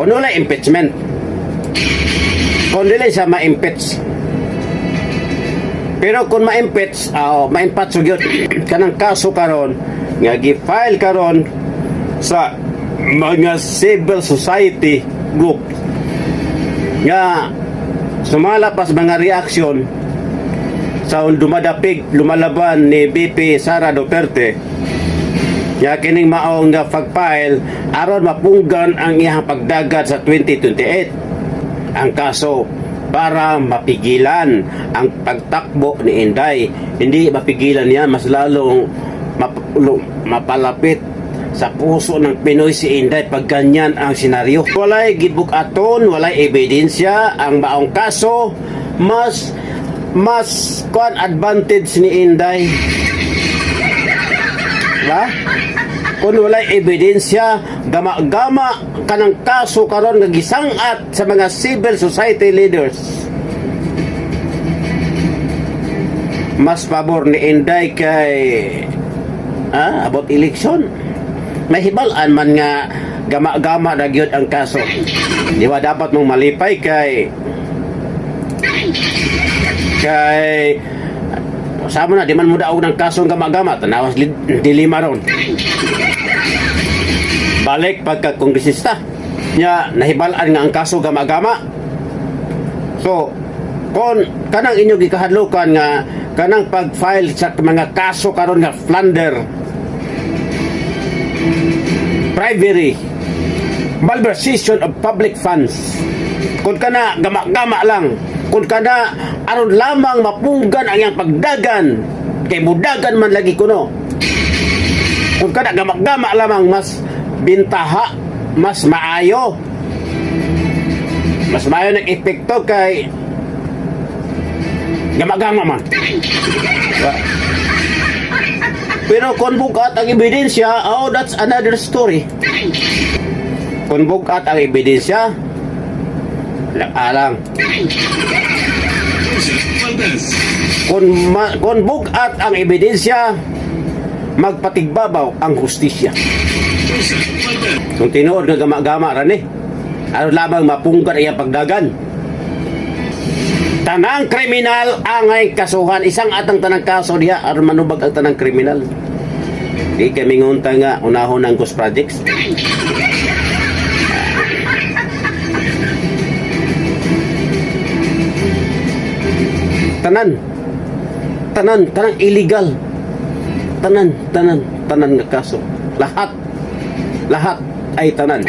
Kung wala impeachment, kung dili siya ma-impeach. Pero kung ma-impeach, ma-impeach gyud kanang kaso karon nga gi-file karon sa mga civil society group nga sumalapas mga reaksyon sa dumadapig lumalaban ni BP Sara Duterte nga kining maong nga pag-file aron mapunggan ang iyang pagdagat sa 2028 ang kaso para mapigilan ang pagtakbo ni Inday. Hindi mapigilan niya, mas lalong mapalapit sa puso ng Pinoy si Inday pag ganyan ang senaryo. Walay gibukaton, walay ebidensya ang maong kaso, mas advantage ni Inday. Diba? Kung walay ebidensya, gama-gama kanang kaso karon nga gisangat sa mga civil society leaders. Mas pabor ni Inday kay about election. May hibalan man nga gama-gama na gyud ang kaso. Di ba dapat mong malipay kay sama na, di man mo daog ng kasong gama-gama, tanawas dilima ron. Balik pagka-kongresista nya nahibalaan nga ang kaso gama-gama. So kon kanang inyo gikahadlukan nga kanang pag-file sa mga kaso karon nga plunder, bribery, malversation of public funds, kung kana gama-gama lang, kung kana aron lamang mapunggan ang iyang pagdagan kay mudagan man lagi kuno, kung kana gama-gama lamang, mas bintaha, mas maayo ng epekto kay gama-gama man. Pero kung bukat ang ebidensya, that's another story. Kung bukat ang ebidensya, alang. Kung bukat ang ebidensya, magpatigbabaw ang hustisya. Kung tinuod nga gama-gama ran ano lamang mapungkat iyang pagdagan. Tanang kriminal angay kasuhan, isang atang tanang kaso diha aron manubag ang tanang kriminal. Di kami ngunta nga unahon ang ghost projects. Tanan illegal. Tanan nga kaso. Lahat ay tanan.